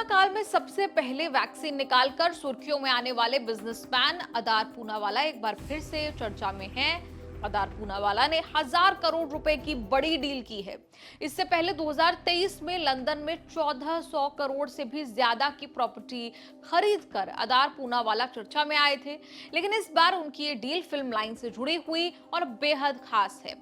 काल में सबसे पहले वैक्सीन निकालकर सुर्खियों में आने वाले बिजनेसमैन अदार पूनावाला एक बार फिर से चर्चा में हैं। अदार पूनावाला ने 1,000 करोड़ रुपए की बड़ी डील की है। इससे पहले 2023 में लंदन में 1,400 करोड़ से भी ज्यादा की प्रॉपर्टी खरीद कर अदार पूनावाला चर्चा में आए थे। लेकिन इस बार उनकी ये डील फिल्म लाइन से जुड़ी हुई और बेहद खास है।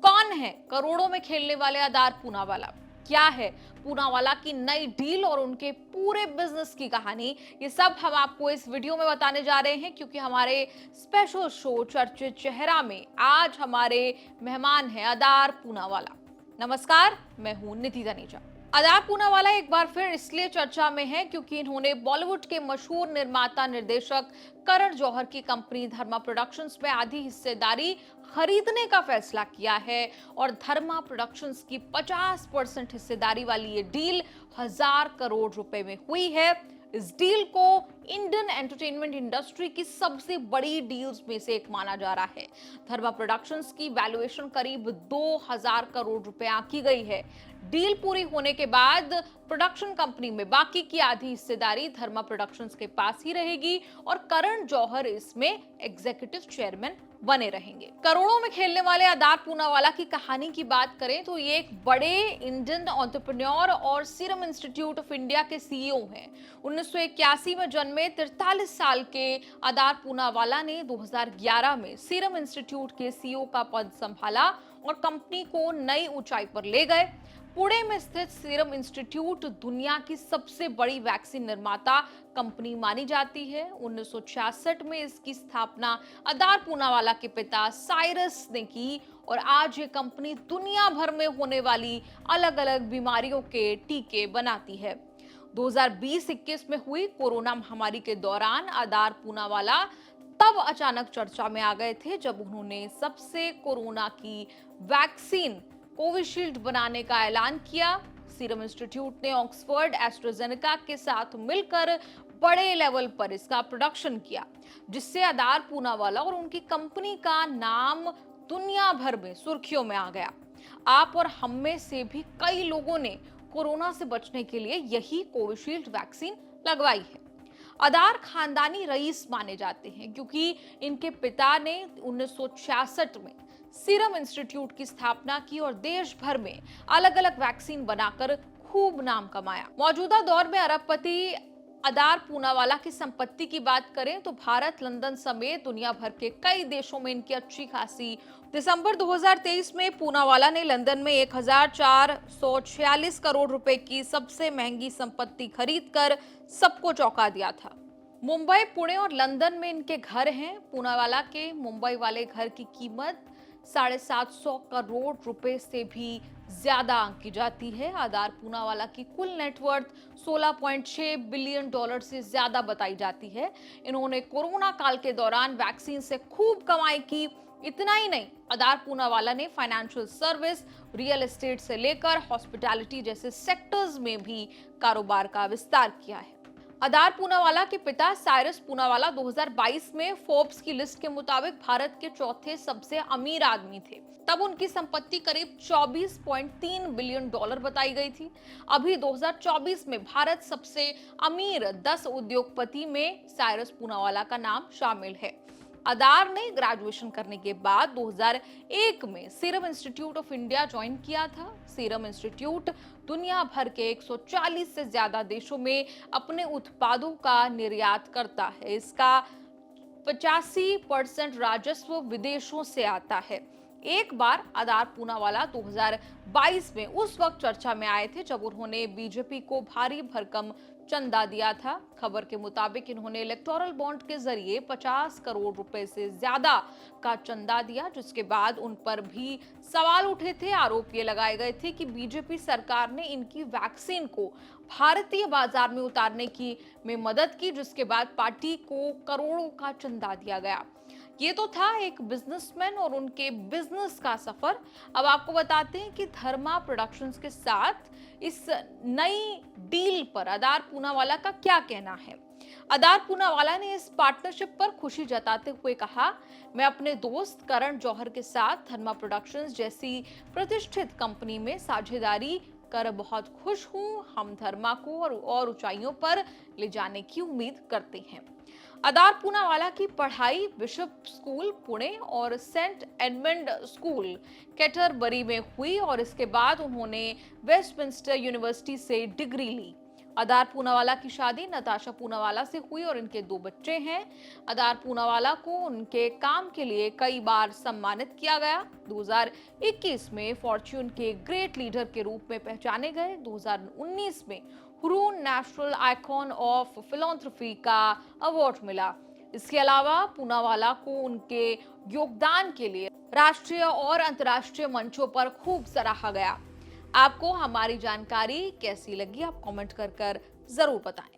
कौन है करोड़ों में खेलने वाले अदार पूनावाला? क्या है पूनावाला की नई डील और उनके पूरे बिजनेस की कहानी? ये सब हम आपको इस वीडियो में बताने जा रहे हैं, क्योंकि हमारे स्पेशल शो चर्चित चेहरा में आज हमारे मेहमान हैं अदार पूनावाला। नमस्कार, मैं हूं निधि धनीजा। अदार पूनावाला एक बार फिर इसलिए चर्चा में है क्योंकि इन्होंने बॉलीवुड के मशहूर निर्माता निर्देशक करण जौहर की कंपनी धर्मा प्रोडक्शंस में आधी हिस्सेदारी खरीदने का फैसला किया है और धर्मा प्रोडक्शंस की 50% हिस्सेदारी वाली ये डील 1,000 करोड़ रुपए में हुई है। इस डील को इंडियन एंटरटेनमेंट इंडस्ट्री की सबसे बड़ी डील्स में से एक माना जा रहा है। धर्मा प्रोडक्शंस की वैल्यूएशन करीब 2,000 करोड़ रुपए आंकी गई है। डील पूरी होने के बाद प्रोडक्शन कंपनी में बाकी की आधी हिस्सेदारी धर्मा प्रोडक्शंस के पास ही रहेगी और करण जौहर इसमें एग्जीक्यूटिव चेयरमैन बने रहेंगे। करोड़ों में खेलने वाले अदार पूनावाला की कहानी की बात करें तो ये एक बड़े इंडियन एंटरप्रेन्योर और सीरम इंस्टीट्यूट ऑफ इंडिया के सीईओ हैं। 1981 में जन्मे 43 साल के अदार पूनावाला ने 2011 में सीरम इंस्टीट्यूट के सीईओ का पद संभाला और कंपनी को नई ऊंचाई पर ले गए। पुणे में स्थित सीरम इंस्टीट्यूट दुनिया की सबसे बड़ी वैक्सीन निर्माता कंपनी मानी जाती है। 1966 में इसकी स्थापना अदार पूनावाला के पिता साइरस ने की और आज ये कंपनी दुनिया भर में होने वाली अलग अलग बीमारियों के टीके बनाती है। 2020-21 में हुई कोरोना महामारी के दौरान अदार पूनावाला तब अचानक चर्चा में आ गए थे जब उन्होंने सबसे कोरोना की वैक्सीन कोविशील्ड बनाने का ऐलान किया। सीरम इंस्टीट्यूट ने ऑक्सफोर्ड एस्ट्राजेनेका के साथ मिलकर बड़े लेवल पर इसका प्रोडक्शन किया, जिससे अदार पूनावाला और उनकी कंपनी का नाम दुनिया भर में सुर्खियों में आ गया। आप और हम में से भी कई लोगों ने कोरोना से बचने के लिए यही कोविशील्ड वैक्सीन लगवाई है। अदार खानदानी रईस माने जाते हैं क्योंकि इनके पिता ने 1966 में सीरम इंस्टीट्यूट की स्थापना की और देश भर में अलग अलग वैक्सीन बनाकर खूब नाम कमाया। मौजूदा दौर में अरबपति अदार पूनावाला की संपत्ति की बात करें तो भारत, लंदन समेत दुनिया भर के कई देशों में इनकी अच्छी खासी। दिसंबर 2023 में पूनावाला ने लंदन में 1,446 करोड़ रुपए की सबसे महंगी संपत्ति खरीदकर सबको चौंका दिया था। मुंबई, पुणे और लंदन में इनके घर हैं। पूनावाला के मुंबई वाले घर की कीमत 750 करोड़ रुपए से भी ज्यादा आंकी जाती है। अदार पूनावाला की कुल नेटवर्थ 16.6 बिलियन डॉलर से ज्यादा बताई जाती है। इन्होंने कोरोना काल के दौरान वैक्सीन से खूब कमाई की। इतना ही नहीं, अदार पूनावाला ने फाइनेंशियल सर्विस, रियल एस्टेट से लेकर हॉस्पिटैलिटी जैसे सेक्टर्स में भी कारोबार का विस्तार किया है। अदार पूनावाला के पिता साइरस पूनावाला 2022 में फोर्ब्स की लिस्ट के मुताबिक भारत के चौथे सबसे अमीर आदमी थे। तब उनकी संपत्ति करीब 24.3 बिलियन डॉलर बताई गई थी। अभी 2024 में भारत सबसे अमीर 10 उद्योगपति में साइरस पूनावाला का नाम शामिल है। अदार ने ग्रेजुएशन करने के बाद 2001 में serum institute of India join किया था। सीरम इंस्टीट्यूट दुनिया भर के 140 से ज्यादा देशों में अपने उत्पादों का निर्यात करता है। इसका 85% राजस्व विदेशों से आता है। एक बार अदार पूनावाला 2022 में उस वक्त चर्चा में आए थे जब उन्होंने बीजेपी को भारी भरकम चंदा दिया था। खबर के मुताबिक इन्होंने इलेक्टोरल बॉन्ड के जरिए 50 करोड़ रुपए से ज्यादा का चंदा दिया, जिसके बाद उन पर भी सवाल उठे थे। आरोप ये लगाए गए थे कि बीजेपी सरकार ने इनकी वैक्सीन को भारतीय बाजार में उतारने की मदद की, जिसके बाद पार्टी को करोड़ों का चंदा दिया गया। ये तो था एक बिजनेसमैन और उनके बिजनेस का सफर। अब आपको बताते हैं कि धर्मा प्रोडक्शंस के साथ इस नई डील पर अदार पूनावाला का क्या कहना है। अदार पूनावाला ने इस पार्टनरशिप पर खुशी जताते हुए कहा, मैं अपने दोस्त करण जौहर के साथ धर्मा प्रोडक्शंस जैसी प्रतिष्ठित कंपनी में साझेदारी कर बहुत खुश हूँ। हम धर्मा को और ऊंचाइयों पर ले जाने की उम्मीद करते हैं। अदार पूनावाला की पढ़ाई बिशप स्कूल पुणे और सेंट एडमंड स्कूल कैटरबरी में हुई और इसके बाद उन्होंने वेस्टमिंस्टर यूनिवर्सिटी से डिग्री ली। अदार पूनावाला की शादी नताशा पूनावाला से हुई और इनके 2 बच्चे हैं। अदार पूनावाला को उनके काम के लिए कई बार सम्मानित किया गया। 2021 में फॉर्च्यून के ग्रेट लीडर के रूप में पहचाने गए। 2019 में हुरून नेशनल आइकॉन ऑफ फिलॉन्थ्रफी का अवार्ड मिला। इसके अलावा पूनावाला को उनके योगदान के लिए राष्ट्रीय और अंतर्राष्ट्रीय मंचों पर खूब सराहा गया। आपको हमारी जानकारी कैसी लगी, आप कमेंट कर जरूर बताएं।